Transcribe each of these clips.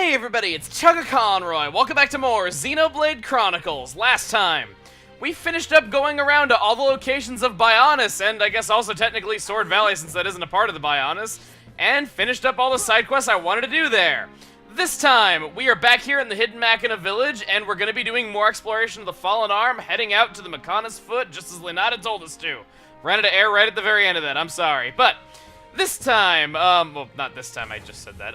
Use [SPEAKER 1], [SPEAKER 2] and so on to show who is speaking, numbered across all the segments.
[SPEAKER 1] Hey everybody, it's Chugga Conroy. Welcome back to more Xenoblade Chronicles. Last time, we finished up going around to all the locations of Bionis, and I guess also technically Sword Valley since that isn't a part of the Bionis, and finished up all the side quests I wanted to do there. This time, we are back here in the hidden Machina village, and we're going to be doing more exploration of the Fallen Arm, heading out to the Machina's Foot, just as Lenata told us to. Ran out of air right at the very end of that, I'm sorry, but this time, well, not this time, I just said that.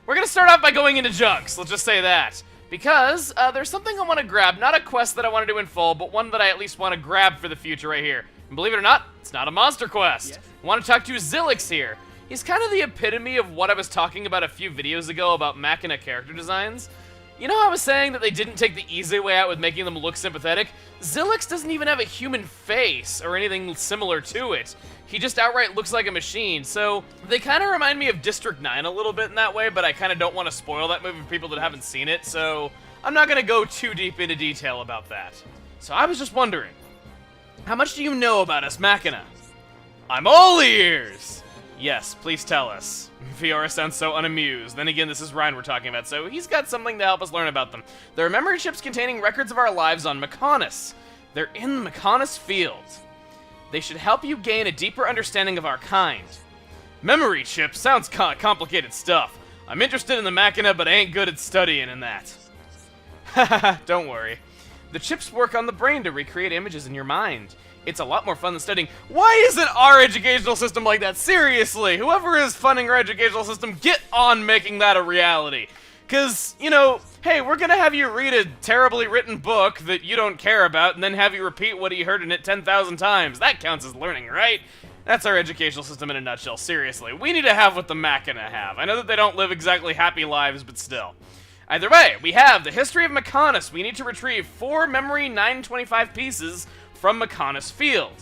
[SPEAKER 1] We're gonna start off by going into Junks, let's just say that. Because, there's something I want to grab, not a quest that I want to do in full, but one that I at least want to grab for the future right here. And believe it or not, it's not a monster quest. Yes. I want to talk to Zilex here. He's kind of the epitome of what I was talking about a few videos ago about Machina character designs. You know how I was saying that they didn't take the easy way out with making them look sympathetic? Zilex doesn't even have a human face or anything similar to it. He just outright looks like a machine, so they kind of remind me of District 9 a little bit in that way, but I kind of don't want to spoil that movie for people that haven't seen it, so I'm not going to go too deep into detail about that. So I was just wondering, how much do you know about us, Machina? I'm all ears! Yes, please tell us. Fiora sounds so unamused. Then again, this is Ryan we're talking about, so he's got something to help us learn about them. There are memory chips containing records of our lives on Machina's. They're in Machina's field. They should help you gain a deeper understanding of our kind. Memory chips sounds complicated stuff. I'm interested in the Machina, but I ain't good at studying in that. Haha, don't worry. The chips work on the brain to recreate images in your mind. It's a lot more fun than studying. Why isn't our educational system like that? Seriously, whoever is funding our educational system, get on making that a reality. Cause, you know, hey, we're gonna have you read a terribly written book that you don't care about and then have you repeat what you heard in it 10,000 times. That counts as learning, right? That's our educational system in a nutshell, seriously. We need to have what the Machina have. I know that they don't live exactly happy lives, but still. Either way, we have the history of Machina's. We need to retrieve 4 memory 925 pieces from Machina's field.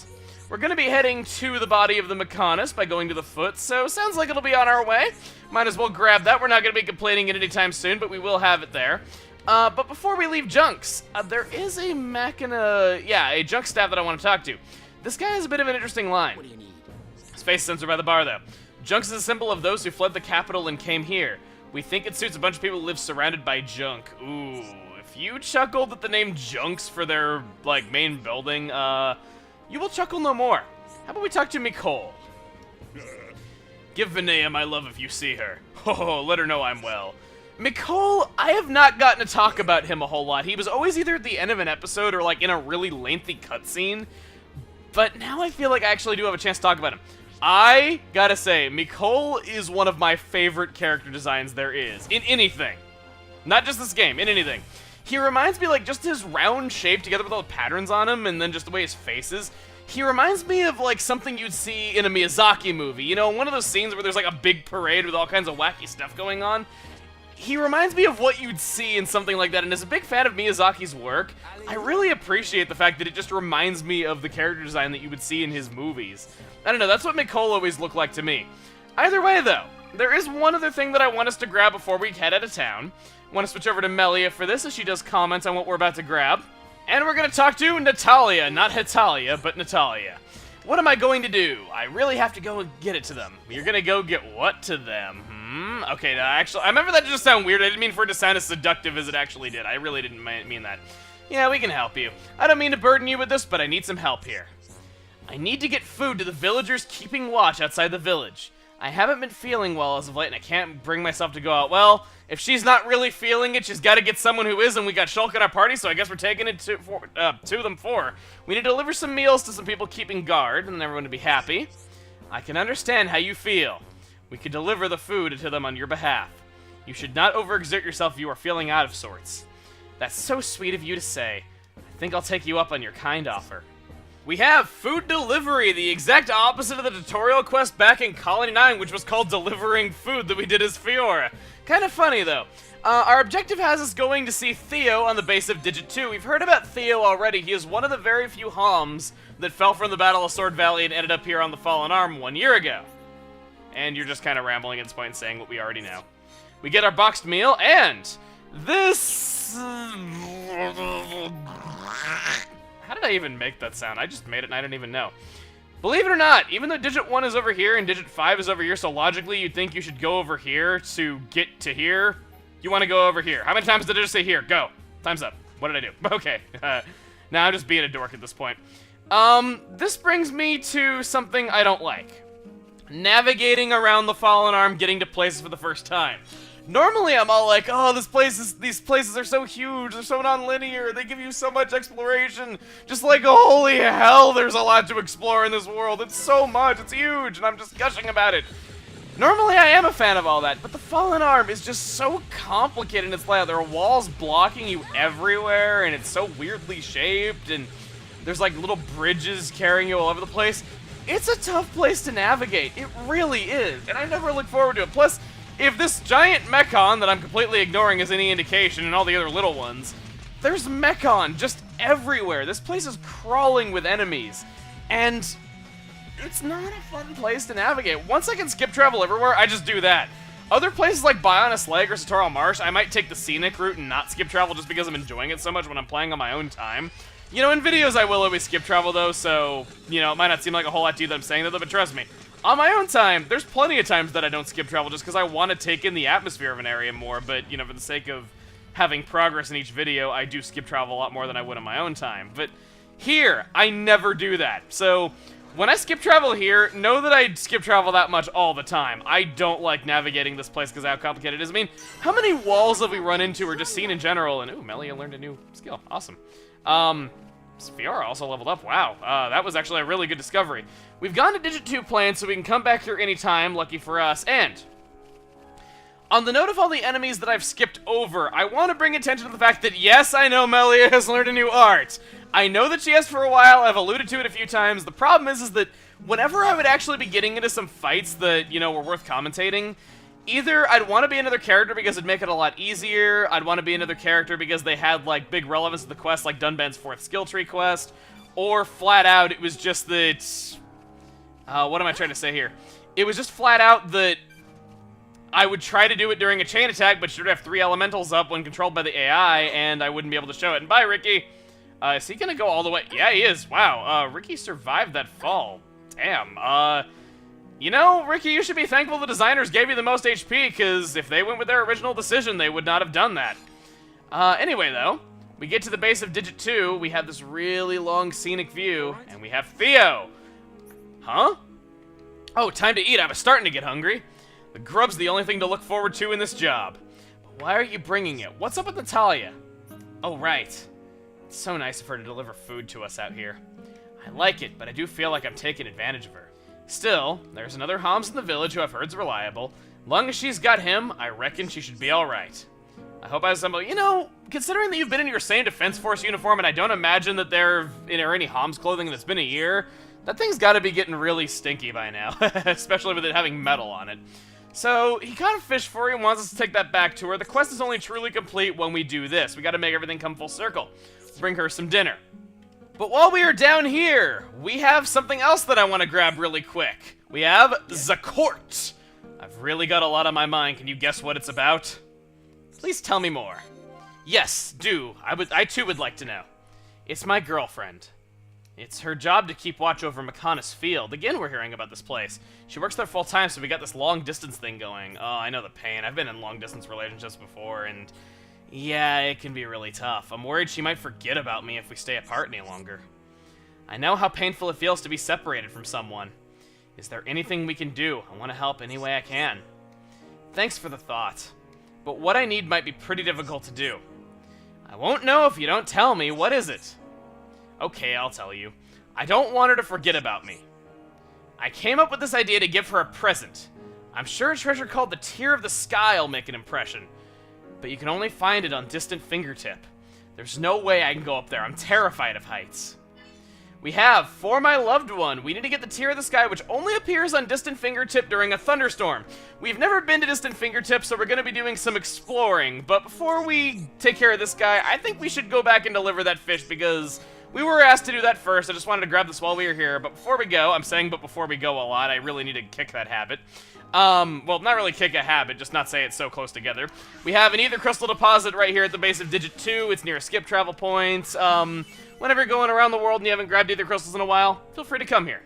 [SPEAKER 1] We're going to be heading to the body of the Machina's by going to the foot, so sounds like it'll be on our way. Might as well grab that. We're not going to be complaining it anytime soon, but we will have it there. But before we leave Junks, there is a Machina, a junk staff that I want to talk to. This guy has a bit of an interesting line. What do you need? His face censored by the bar, though. Junks is a symbol of those who fled the capital and came here. We think it suits a bunch of people who live surrounded by junk. Ooh. If you chuckled at the name Junks for their, main building, you will chuckle no more. How about we talk to Nicole? Give Vinaya my love if you see her. Oh, let her know I'm well. Nicole, I have not gotten to talk about him a whole lot. He was always either at the end of an episode or, in a really lengthy cutscene. But now I feel like I actually do have a chance to talk about him. I gotta say, Nicole is one of my favorite character designs there is. In anything. Not just this game, in anything. He reminds me, just his round shape together with all the patterns on him, and then just the way his face is. He reminds me of, something you'd see in a Miyazaki movie. You know, one of those scenes where there's, a big parade with all kinds of wacky stuff going on. He reminds me of what you'd see in something like that, and as a big fan of Miyazaki's work, I really appreciate the fact that it just reminds me of the character design that you would see in his movies. I don't know, that's what Nicole always looked like to me. Either way, though, there is one other thing that I want us to grab before we head out of town. I want to switch over to Melia for this as she does comments on what we're about to grab. And we're going to talk to Natalia, not Hetalia, but Natalia. What am I going to do? I really have to go and get it to them. You're going to go get what to them? Okay, actually, I remember that just sound weird. I didn't mean for it to sound as seductive as it actually did. I really didn't mean that. Yeah, we can help you. I don't mean to burden you with this, but I need some help here. I need to get food to the villagers keeping watch outside the village. I haven't been feeling well as of late, and I can't bring myself to go out. Well, if she's not really feeling it, she's got to get someone who is, and we got Shulk at our party, so I guess we're taking it to them for. We need to deliver some meals to some people keeping guard, and everyone to be happy. I can understand how you feel. We could deliver the food to them on your behalf. You should not overexert yourself if you are feeling out of sorts. That's so sweet of you to say. I think I'll take you up on your kind offer. We have food delivery, the exact opposite of the tutorial quest back in Colony 9, which was called delivering food that we did as Fiora. Kind of funny, though. Our objective has us going to see Theo on the base of Digit 2. We've heard about Theo already. He is one of the very few Homs that fell from the Battle of Sword Valley and ended up here on the Fallen Arm 1 year ago. And you're just kind of rambling at this point and saying what we already know. We get our boxed meal, and this... How did I even make that sound? I just made it and I didn't even know. Believe it or not, even though Digit 1 is over here and Digit 5 is over here, so logically you'd think you should go over here to get to here. You want to go over here. How many times did I just say here? Go. Time's up. What did I do? Okay. Now I'm just being a dork at this point. This brings me to something I don't like. Navigating around the Fallen Arm, getting to places for the first time. Normally I'm all like, oh, these places are so huge, they're so non-linear, they give you so much exploration. Just like, holy hell, there's a lot to explore in this world. It's so much, it's huge, and I'm just gushing about it. Normally I am a fan of all that, but the Fallen Arm is just so complicated in its layout. There are walls blocking you everywhere, and it's so weirdly shaped, and there's like little bridges carrying you all over the place. It's a tough place to navigate. It really is, and I never look forward to it. Plus, if this giant Mechon that I'm completely ignoring is any indication, and all the other little ones, there's Mechon just everywhere. This place is crawling with enemies, and it's not a fun place to navigate. Once I can skip travel everywhere, I just do that. Other places like Bionis Lake or Satoral Marsh, I might take the scenic route and not skip travel just because I'm enjoying it so much when I'm playing on my own time. You know, in videos I will always skip travel though, so, you know, it might not seem like a whole lot to you that I'm saying that, but trust me. On my own time, there's plenty of times that I don't skip travel just because I want to take in the atmosphere of an area more, but, you know, for the sake of having progress in each video, I do skip travel a lot more than I would on my own time. But here, I never do that. So, when I skip travel here, know that I skip travel that much all the time. I don't like navigating this place because of how complicated it is. I mean, how many walls have we run into or just seen in general? And, ooh, Melia learned a new skill. Awesome. Fiora also leveled up. Wow, that was actually a really good discovery. We've gone to Digit 2 Plains, so we can come back here anytime, lucky for us. And on the note of all the enemies that I've skipped over, I want to bring attention to the fact that, yes, I know Melia has learned a new art. I know that she has for a while, I've alluded to it a few times. The problem is that whenever I would actually be getting into some fights that, you know, were worth commentating, either I'd want to be another character because it'd make it a lot easier, I'd want to be another character because they had, like, big relevance to the quest, like Dunban's 4th skill tree quest, or flat out, it was just that... what am I trying to say here? It was just flat out that I would try to do it during a chain attack, but should have 3 elementals up when controlled by the AI, and I wouldn't be able to show it. And bye, Ricky! Is he gonna go all the way? Yeah, he is. Wow, Ricky survived that fall. Damn, you know, Ricky, you should be thankful the designers gave you the most HP, because if they went with their original decision, they would not have done that. Anyway, though, we get to the base of Digit 2, we have this really long scenic view, and we have Theo. Huh? Oh, time to eat. I was starting to get hungry. The grub's the only thing to look forward to in this job. But why are you bringing it? What's up with Natalia? Oh, right. It's so nice of her to deliver food to us out here. I like it, but I do feel like I'm taking advantage of her. Still, there's another Homs in the village who I've heard's reliable. Long as she's got him, I reckon she should be alright. I hope I assemble... You know, considering that you've been in your same Defense Force uniform, and I don't imagine that there are any Homs clothing that's been a year, that thing's gotta be getting really stinky by now, especially with it having metal on it. So, he caught a fish for you and wants us to take that back to her. The quest is only truly complete when we do this. We gotta make everything come full circle. Bring her some dinner. But while we are down here, we have something else that I want to grab really quick. We have the Court. I've really got a lot on my mind. Can you guess what it's about? Please tell me more. Yes, do. I too would like to know. It's my girlfriend. It's her job to keep watch over Machina's field. Again, we're hearing about this place. She works there full time, so we got this long distance thing going. Oh, I know the pain. I've been in long distance relationships before, and yeah, it can be really tough. I'm worried she might forget about me if we stay apart any longer. I know how painful it feels to be separated from someone. Is there anything we can do? I want to help any way I can. Thanks for the thought. But what I need might be pretty difficult to do. I won't know if you don't tell me. What is it? Okay, I'll tell you. I don't want her to forget about me. I came up with this idea to give her a present. I'm sure a treasure called the Tear of the Sky will make an impression. But you can only find it on Distant Fingertip. There's no way I can go up there. I'm terrified of heights. We have, for my loved one, we need to get the Tear of the Sky, which only appears on Distant Fingertip during a thunderstorm. We've never been to Distant Fingertip, so we're going to be doing some exploring. But before we take care of this guy, I think we should go back and deliver that fish, because we were asked to do that first. I just wanted to grab this while we were here. But before we go, I'm saying but before we go a lot, I really need to kick that habit. Well, not really kick a habit, just not say it so close together. We have an Ether Crystal Deposit right here at the base of Digit 2. It's near a skip travel point. Whenever you're going around the world and you haven't grabbed Ether Crystals in a while, feel free to come here.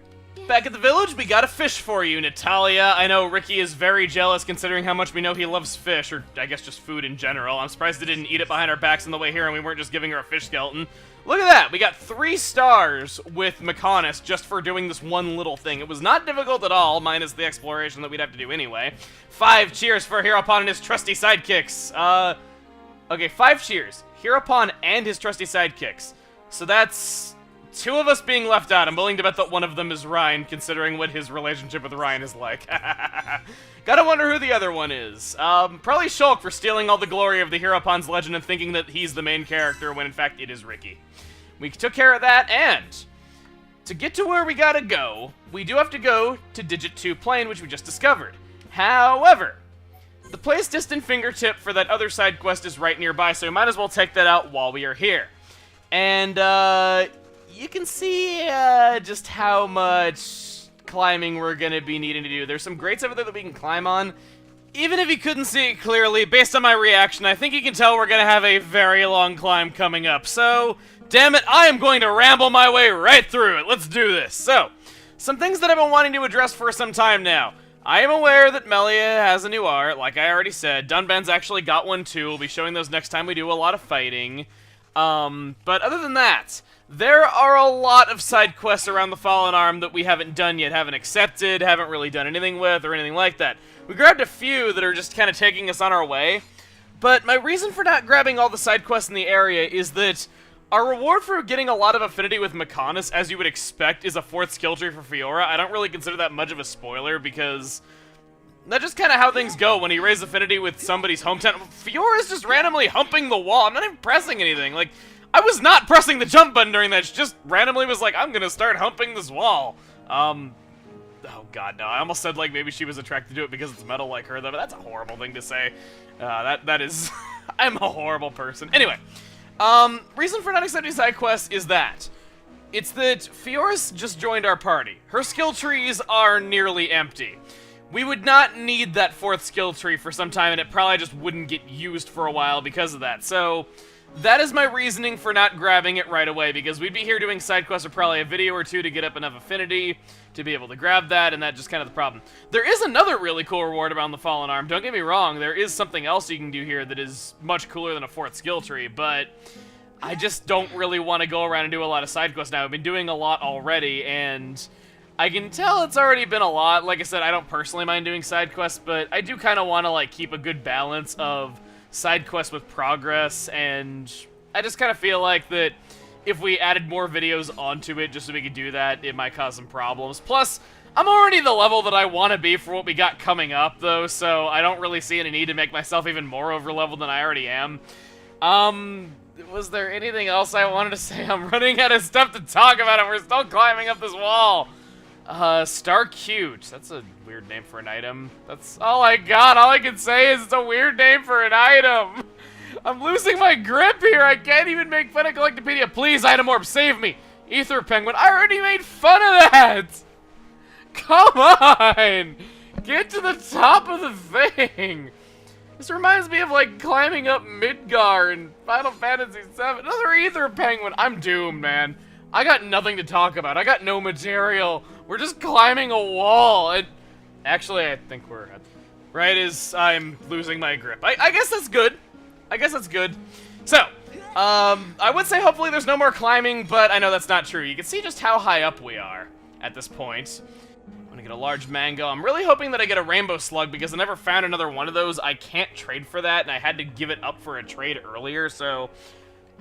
[SPEAKER 1] Back at the village, we got a fish for you, Natalia. I know Ricky is very jealous considering how much we know he loves fish, or I guess just food in general. I'm surprised they didn't eat it behind our backs on the way here and we weren't just giving her a fish skeleton. Look at that! We got 3 stars with Mechonis just for doing this one little thing. It was not difficult at all, minus the exploration that we'd have to do anyway. 5 cheers for Hereupon and his trusty sidekicks. Okay, 5 cheers. Hereupon and his trusty sidekicks. So that's 2 of us being left out. I'm willing to bet that one of them is Ryan, considering what his relationship with Ryan is like. Gotta wonder who the other one is. Probably Shulk for stealing all the glory of the Hereupons legend and thinking that he's the main character, when in fact it is Ricky. We took care of that, and to get to where we gotta go, we do have to go to Digit 2 Plane, which we just discovered. However, the place Distant Fingertip for that other side quest is right nearby, so we might as well take that out while we are here. And, you can see just how much climbing we're gonna be needing to do. There's some grates over there that we can climb on. Even if you couldn't see it clearly, based on my reaction, I think you can tell we're gonna have a very long climb coming up. So, damn it, I am going to ramble my way right through it. Let's do this. So, some things that I've been wanting to address for some time now. I am aware that Melia has a new art, like I already said. Dunban's actually got one too. We'll be showing those next time we do a lot of fighting. But other than that, there are a lot of side quests around the Fallen Arm that we haven't done yet, haven't accepted, haven't really done anything with, or anything like that. We grabbed a few that are just kind of taking us on our way, but my reason for not grabbing all the side quests in the area is that our reward for getting a lot of affinity with Mechonis, as you would expect, is a 4th skill tree for Fiora. I don't really consider that much of a spoiler, because that's just kind of how things go when you raise affinity with somebody's hometown. Fiora's just randomly humping the wall. I'm not even pressing anything. Like, I was not pressing the jump button during that. She just randomly was like, I'm gonna start humping this wall. Oh god, no. I almost said, like, maybe she was attracted to it because it's metal like her, though, but that's a horrible thing to say. That is... I'm a horrible person. Anyway, reason for not accepting side quests is that it's that Fiora's just joined our party. Her skill trees are nearly empty. We would not need that 4th skill tree for some time, and it probably just wouldn't get used for a while because of that. So, that is my reasoning for not grabbing it right away, because we'd be here doing side quests for probably a video or 2 to get up enough affinity to be able to grab that, and that's just kind of the problem. There is another really cool reward around the Fallen Arm. Don't get me wrong, there is something else you can do here that is much cooler than a 4th skill tree, but I just don't really want to go around and do a lot of side quests now. I've been doing a lot already, and I can tell it's already been a lot. Like I said, I don't personally mind doing side quests, but I do kind of want to, like, keep a good balance of side quests with progress, and I just kind of feel like that if we added more videos onto it just so we could do that, it might cause some problems. Plus, I'm already the level that I want to be for what we got coming up, though, so I don't really see any need to make myself even more over-leveled than I already am. Was there anything else I wanted to say? I'm running out of stuff to talk about, and we're still climbing up this wall. Star Cute. That's a weird name for an item. That's all I got. All I can say is it's a weird name for an item. I'm losing my grip here. I can't even make fun of Collectopedia. Please, Item Orb, save me. Ether Penguin. I already made fun of that. Come on. Get to the top of the thing. This reminds me of, like, climbing up Midgar in Final Fantasy VII. Another Ether Penguin. I'm doomed, man. I got nothing to talk about. I got no material. We're just climbing a wall. And actually, I think we're right as I'm losing my grip. I guess that's good. I guess that's good. So, I would say hopefully there's no more climbing, but I know that's not true. You can see just how high up we are at this point. I'm gonna get a large mango. I'm really hoping that I get a rainbow slug because I never found another one of those. I can't trade for that, and I had to give it up for a trade earlier, so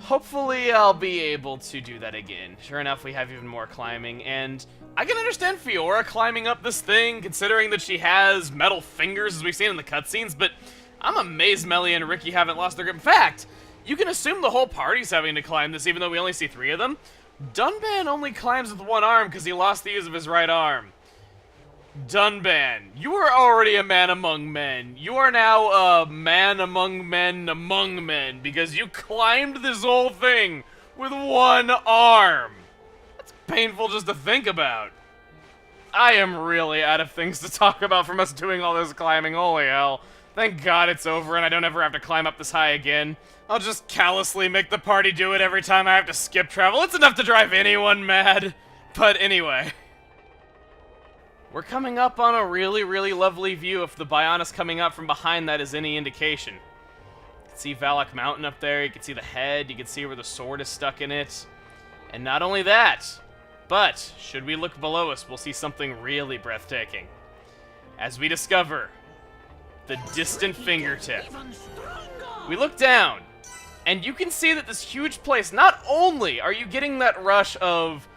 [SPEAKER 1] hopefully I'll be able to do that again. Sure enough, we have even more climbing, and I can understand Fiora climbing up this thing, considering that she has metal fingers, as we've seen in the cutscenes, but I'm amazed Melia and Ricky haven't lost their grip. In fact, you can assume the whole party's having to climb this, even though we only see 3 of them. Dunban only climbs with one arm because he lost the use of his right arm. Dunban, you are already a man among men. You are now a man among men because you climbed this whole thing with one arm. That's painful just to think about. I am really out of things to talk about from us doing all this climbing. Holy hell. Thank God it's over and I don't ever have to climb up this high again. I'll just callously make the party do it every time I have to skip travel. It's enough to drive anyone mad. But anyway. We're coming up on a really, really lovely view if the Bionis coming up from behind that is any indication. You can see Valak Mountain up there, you can see the head, you can see where the sword is stuck in it. And not only that, but should we look below us, we'll see something really breathtaking. As we discover the distant fingertip. We look down, and you can see that this huge place, not only are you getting that rush of,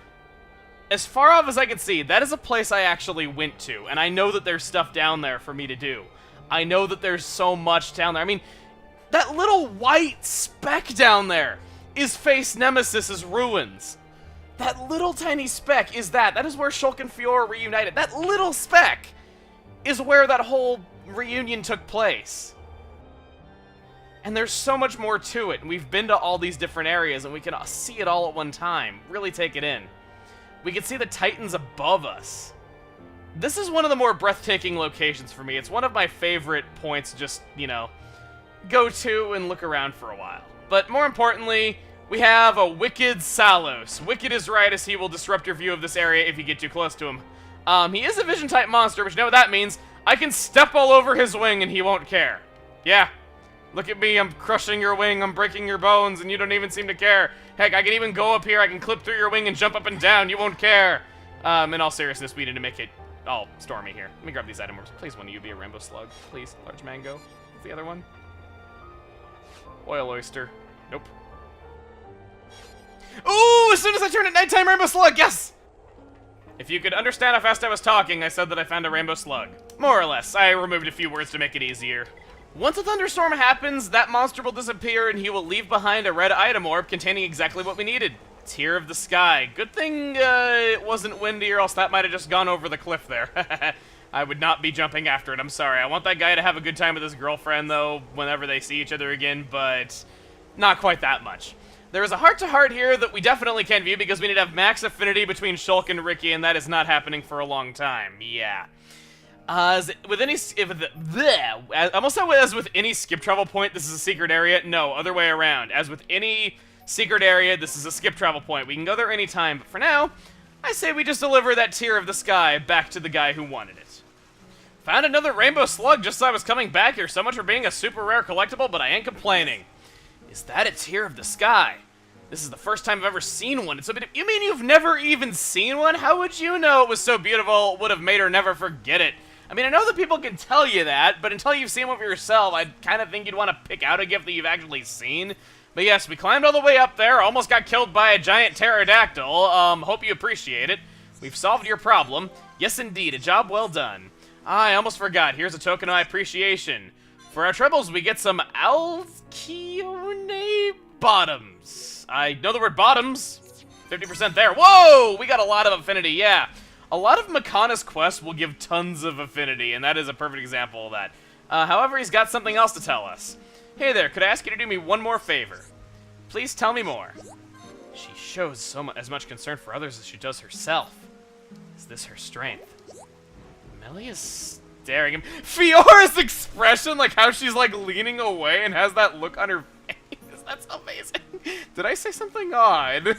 [SPEAKER 1] as far off as I can see, that is a place I actually went to, and I know that there's stuff down there for me to do. I know that there's so much down there. I mean, that little white speck down there is Face Nemesis's ruins. That little tiny speck is that. That is where Shulk and Fiora reunited. That little speck is where that whole reunion took place. And there's so much more to it, and we've been to all these different areas, and we can see it all at one time. Really take it in. We can see the Titans above us. This is one of the more breathtaking locations for me. It's one of my favorite points to just, you know, go to and look around for a while. But more importantly, we have a Wicked Salos. Wicked is right, as he will disrupt your view of this area if you get too close to him. He is a Vision-type monster, but you know what that means? I can step all over his wing and he won't care. Yeah. Look at me, I'm crushing your wing, I'm breaking your bones, and you don't even seem to care. Heck, I can even go up here, I can clip through your wing and jump up and down, you won't care. In all seriousness, we need to make it all stormy here. Let me grab these items. Please, one of you be a rainbow slug. Please, large mango. What's the other one? Oil oyster. Nope. Ooh, as soon as I turn it nighttime, rainbow slug, yes! If you could understand how fast I was talking, I said that I found a rainbow slug. More or less, I removed a few words to make it easier. Once a thunderstorm happens, that monster will disappear and he will leave behind a red item orb containing exactly what we needed. Tear of the Sky. Good thing it wasn't windy, or else that might have just gone over the cliff there. I would not be jumping after it, I'm sorry. I want that guy to have a good time with his girlfriend, though, whenever they see each other again, but not quite that much. There is a heart-to-heart here that we definitely can view because we need to have max affinity between Shulk and Ricky, and that is not happening for a long time. Yeah. With any, almost as with any skip travel point, this is a secret area. No, other way around. As with any secret area, this is a skip travel point. We can go there anytime, but for now, I say we just deliver that Tear of the Sky back to the guy who wanted it. Found another rainbow slug just as I was coming back here. So much for being a super rare collectible, but I ain't complaining. Is that a Tear of the Sky? This is the first time I've ever seen one. It's a bit. You mean you've never even seen one? How would you know it was so beautiful it would have made her never forget it? I mean, I know that people can tell you that, but until you've seen one for yourself, I kind of think you'd want to pick out a gift that you've actually seen. But yes, we climbed all the way up there, almost got killed by a giant pterodactyl. Hope you appreciate it. We've solved your problem. Yes, indeed, a job well done. I almost forgot. Here's a token of my appreciation. For our troubles, we get some Alcyone bottoms. I know the word bottoms. 50% there. Whoa! We got a lot of affinity, yeah. A lot of Machina's quests will give tons of affinity, and that is a perfect example of that. However, he's got something else to tell us. Hey there, could I ask you to do me one more favor? Please tell me more. She shows as much concern for others as she does herself. Is this her strength? Melly is staring at him. Fiora's expression, like how she's like leaning away and has that look on her face. That's amazing. Did I say something odd?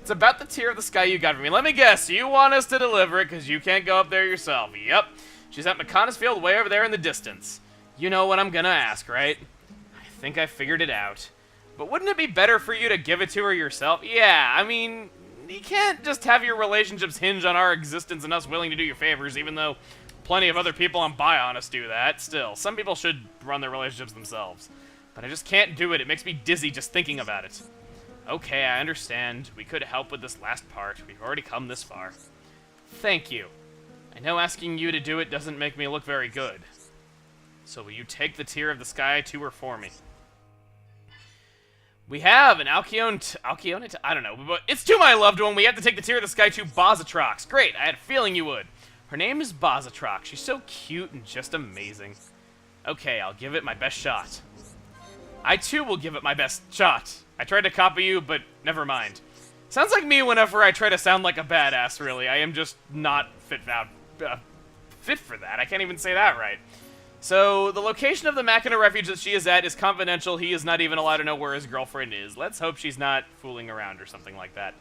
[SPEAKER 1] It's about the Tear of the Sky you got for me. Let me guess, you want us to deliver it because you can't go up there yourself. Yep. She's at Machina's field way over there in the distance. You know what I'm gonna ask, right? I think I figured it out. But wouldn't it be better for you to give it to her yourself? Yeah, I mean, you can't just have your relationships hinge on our existence and us willing to do your favors, even though plenty of other people on Bionis do that. Still, some people should run their relationships themselves. But I just can't do it. It makes me dizzy just thinking about it. Okay, I understand. We could help with this last part. We've already come this far. Thank you. I know asking you to do it doesn't make me look very good. So will you take the Tear of the Sky to her for me? We have an Alcyone, I don't know, but it's to my loved one. We have to take the Tear of the Sky to Bozatrox. Great, I had a feeling you would. Her name is Bozatrox. She's so cute and just amazing. Okay, I'll give it my best shot. I too will give it my best shot. I tried to copy you, but never mind. Sounds like me whenever I try to sound like a badass, really. I am just not fit for that. I can't even say that right. So, the location of the Machina refuge that she is at is confidential. He is not even allowed to know where his girlfriend is. Let's hope she's not fooling around or something like that.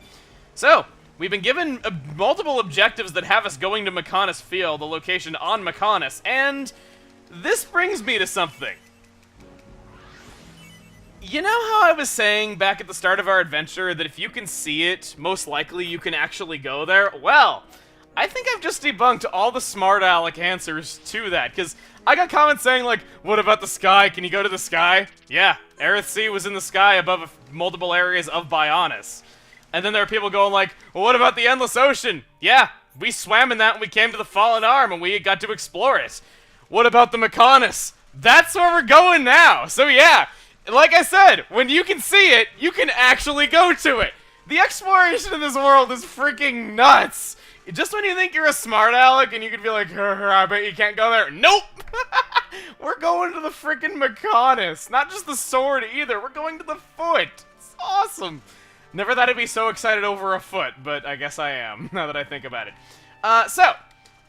[SPEAKER 1] So, We've been given multiple objectives that have us going to Mechonis Field, the location on Mechonis, and this brings me to something. You know how I was saying back at the start of our adventure that if you can see it, most likely you can actually go there? Well, I think I've just debunked all the smart aleck answers to that, because I got comments saying like, what about the sky? Can you go to the sky? Yeah, Aerith Sea was in the sky above multiple areas of Bionis. And then there are people going like, well, what about the Endless Ocean? Yeah, we swam in that and we came to the Fallen Arm and we got to explore it. What about the Mechonis? That's where we're going now. So yeah, like I said, when you can see it, you can actually go to it. The exploration in this world is freaking nuts. Just when you think you're a smart aleck and you can be like, I bet you can't go there. Nope! We're going to the freaking Mechonis. Not just the sword either. We're going to the foot. It's awesome. Never thought I'd be so excited over a foot, but I guess I am, now that I think about it. So,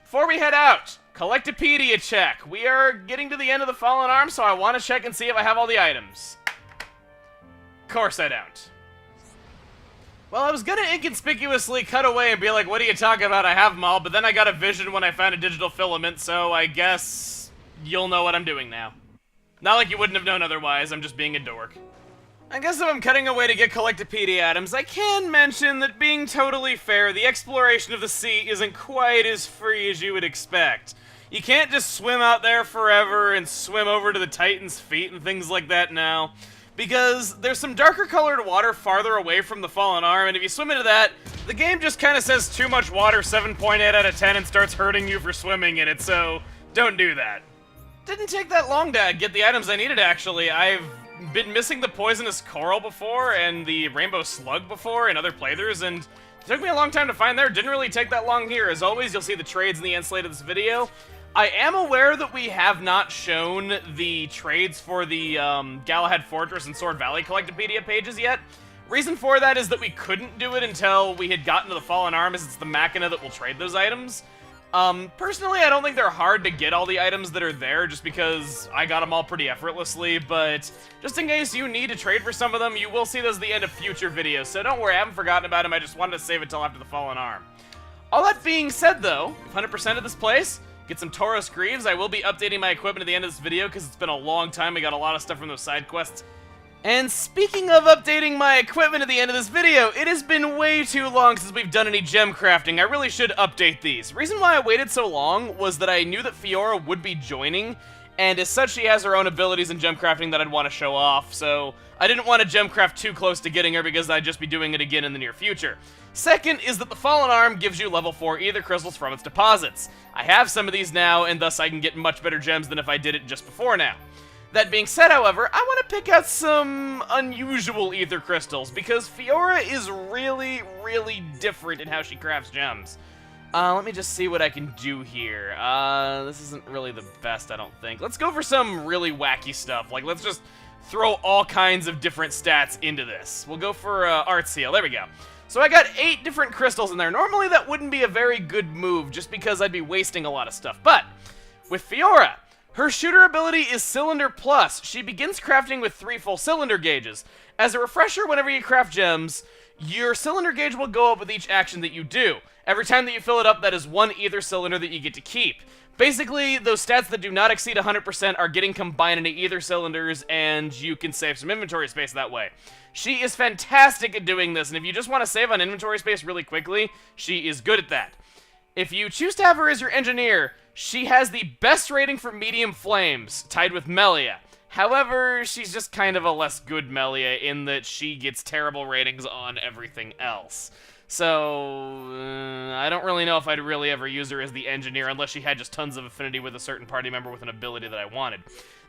[SPEAKER 1] before we head out, Collectopedia check. We are getting to the end of the Fallen Arm, so I want to check and see if I have all the items. Of course I don't. Well, I was gonna inconspicuously cut away and be like, what are you talking about? I have them all, but then I got a vision when I found a digital filament, so I guess you'll know what I'm doing now. Not like you wouldn't have known otherwise, I'm just being a dork. I guess if I'm cutting away to get Collectopedia items, I can mention that being totally fair, the exploration of the sea isn't quite as free as you would expect. You can't just swim out there forever and swim over to the Titan's feet and things like that now. Because there's some darker colored water farther away from the Fallen Arm, and if you swim into that, the game just kind of says too much water 7.8 out of 10 and starts hurting you for swimming in it, so don't do that. Didn't take that long to get the items I needed, actually. I've been missing the poisonous coral before and the rainbow slug before in other playthroughs, and it took me a long time to find there. Didn't really take that long here. As always, you'll see the trades in the end slate of this video. I am aware that we have not shown the trades for the Galahad Fortress and Sword Valley Collectopedia pages yet. Reason for that is that we couldn't do it until we had gotten to the Fallen Arm, as it's the Machina that will trade those items. Personally, I don't think they're hard to get all the items that are there, just because I got them all pretty effortlessly, but just in case you need to trade for some of them, you will see those at the end of future videos, so don't worry, I haven't forgotten about them, I just wanted to save it till after the Fallen Arm. All that being said, though, we've 100%ed this place, get some Tauros Greaves. I will be updating my equipment at the end of this video, because it's been a long time, we got a lot of stuff from those side quests. And speaking of updating my equipment at the end of this video, it has been way too long since we've done any gem crafting. I really should update these. Reason why I waited so long was that I knew that Fiora would be joining, and as such she has her own abilities in gem crafting that I'd want to show off, so I didn't want to gem craft too close to getting her because I'd just be doing it again in the near future. Second is that the Fallen Arm gives you level 4 Aether Crystals from its deposits. I have some of these now, and thus I can get much better gems than if I did it just before now. That being said, however, I want to pick out some unusual Aether Crystals, because Fiora is really, really different in how she crafts gems. Let me just see what I can do here. This isn't really the best, I don't think. Let's go for some really wacky stuff. Like, let's just throw all kinds of different stats into this. We'll go for Art Seal. There we go. So I got 8 different crystals in there. Normally that wouldn't be a very good move, just because I'd be wasting a lot of stuff. But with Fiora, her shooter ability is Cylinder Plus. She begins crafting with 3 full cylinder gauges. As a refresher, whenever you craft gems, your cylinder gauge will go up with each action that you do. Every time that you fill it up, that is 1 Aether cylinder that you get to keep. Basically, those stats that do not exceed 100% are getting combined into Aether cylinders, and you can save some inventory space that way. She is fantastic at doing this, and if you just want to save on inventory space really quickly, she is good at that. If you choose to have her as your engineer, she has the best rating for medium flames, tied with Melia. However, she's just kind of a less good Melia in that she gets terrible ratings on everything else. So, I don't really know if I'd really ever use her as the engineer unless she had just tons of affinity with a certain party member with an ability that I wanted.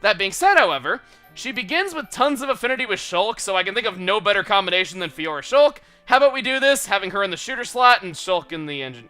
[SPEAKER 1] That being said, however, she begins with tons of affinity with Shulk, so I can think of no better combination than Fiora Shulk. How about we do this, having her in the shooter slot and Shulk in the engine...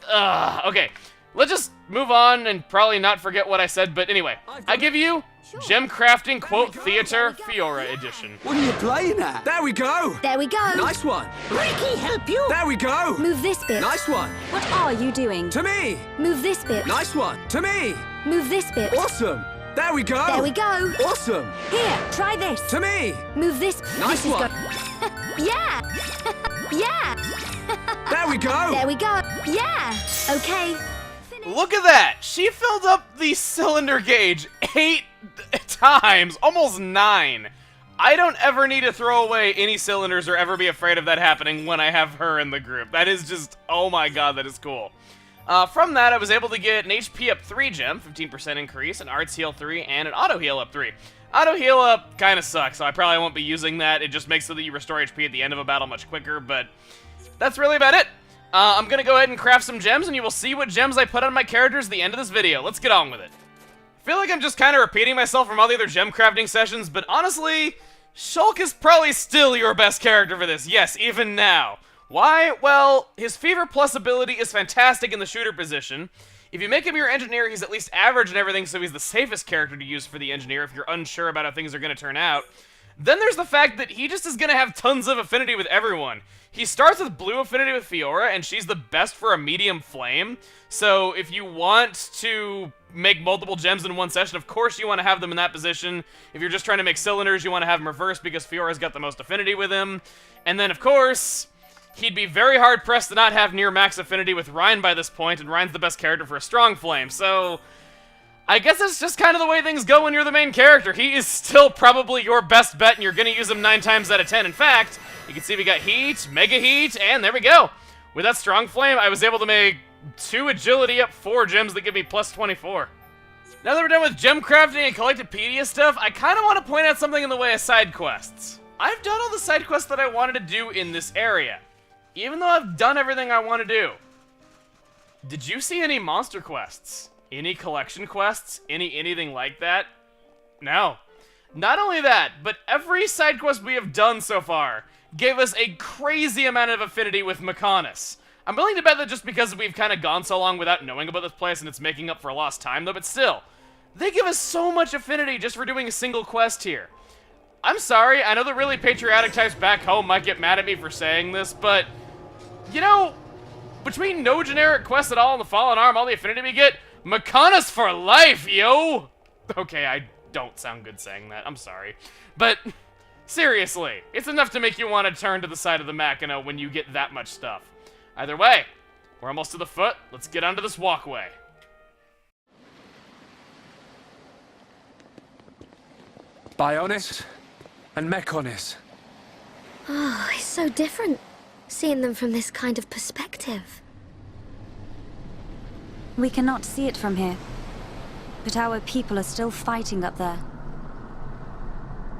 [SPEAKER 1] okay. Let's just move on and probably not forget what I said, but anyway, I give you Gem Crafting Quote Theater Fiora Edition.
[SPEAKER 2] What are you playing at? There we go!
[SPEAKER 3] There we go!
[SPEAKER 2] Nice one!
[SPEAKER 3] Ricky, help you!
[SPEAKER 2] There we go!
[SPEAKER 3] Move this bit.
[SPEAKER 2] Nice one!
[SPEAKER 3] What are you doing?
[SPEAKER 2] To me!
[SPEAKER 3] Move this bit.
[SPEAKER 2] Nice one! To me!
[SPEAKER 3] Move this bit.
[SPEAKER 2] Awesome! There we go!
[SPEAKER 3] There we go!
[SPEAKER 2] Awesome!
[SPEAKER 3] Here, try this.
[SPEAKER 2] To me!
[SPEAKER 3] Move this.
[SPEAKER 2] Nice
[SPEAKER 3] this
[SPEAKER 2] one!
[SPEAKER 3] Is Yeah! Yeah!
[SPEAKER 2] There we go!
[SPEAKER 3] There we go! Yeah! Okay.
[SPEAKER 1] Look at that! She filled up the cylinder gauge 8 times, almost 9. I don't ever need to throw away any cylinders or ever be afraid of that happening when I have her in the group. That is just, oh my god, that is cool. From that, I was able to get an HP up 3 gem, 15% increase, an Arts heal 3, and an Auto heal up 3. Auto heal up kind of sucks, so I probably won't be using that. It just makes so that you restore HP at the end of a battle much quicker, but that's really about it. I'm gonna go ahead and craft some gems, and you will see what gems I put on my characters at the end of this video. Let's get on with it. I feel like I'm just kind of repeating myself from all the other gem crafting sessions, but honestly, Shulk is probably still your best character for this. Yes, even now. Why? Well, his Fever Plus ability is fantastic in the shooter position. If you make him your engineer, he's at least average and everything, so he's the safest character to use for the engineer if you're unsure about how things are going to turn out. Then there's the fact that he just is going to have tons of affinity with everyone. He starts with blue affinity with Fiora, and she's the best for a medium flame. So if you want to make multiple gems in one session, of course you want to have them in that position. If you're just trying to make cylinders, you want to have them reversed because Fiora's got the most affinity with him. And then, of course, he'd be very hard-pressed to not have near max affinity with Ryan by this point, and Ryan's the best character for a strong flame. So I guess it's just kind of the way things go when you're the main character. He is still probably your best bet, and you're going to use him 9 times out of 10. In fact, you can see we got Heat, Mega Heat, and there we go. With that strong flame, I was able to make 2 agility up 4 gems that give me plus 24. Now that we're done with gem crafting and Collectopedia stuff, I kind of want to point out something in the way of side quests. I've done all the side quests that I wanted to do in this area, even though I've done everything I want to do. Did you see any monster quests? Any collection quests? Anything like that? No. Not only that, but every side quest we have done so far gave us a crazy amount of affinity with Mechonis. I'm willing to bet that just because we've kind of gone so long without knowing about this place and it's making up for lost time though, but still, they give us so much affinity just for doing a single quest here. I'm sorry, I know the really patriotic types back home might get mad at me for saying this, but, you know, between no generic quests at all and the Fallen Arm, all the affinity we get, Mechonis for life, yo! Okay, I don't sound good saying that, I'm sorry. But, seriously, it's enough to make you want to turn to the side of the Machina when you get that much stuff. Either way, we're almost to the foot, let's get onto this walkway.
[SPEAKER 2] Bionis and Mechonis.
[SPEAKER 3] Oh, it's so different, seeing them from this kind of perspective.
[SPEAKER 4] We cannot see it from here, but our people are still fighting up there.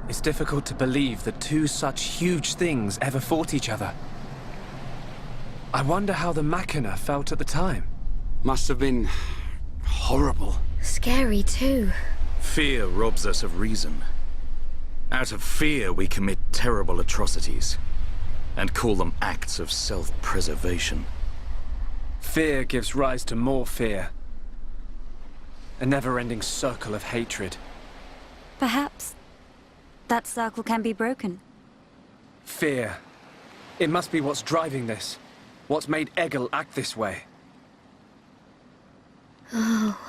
[SPEAKER 2] It's difficult to believe that 2 such huge things ever fought each other. I wonder how the Machina felt at the time.
[SPEAKER 5] Must have been horrible.
[SPEAKER 3] Scary too.
[SPEAKER 6] Fear robs us of reason. Out of fear, we commit terrible atrocities, and call them acts of self-preservation.
[SPEAKER 2] Fear gives rise to more fear. A never-ending circle of hatred.
[SPEAKER 4] Perhaps that circle can be broken.
[SPEAKER 2] Fear. It must be what's driving this. What's made Egil act this way.
[SPEAKER 3] Oh.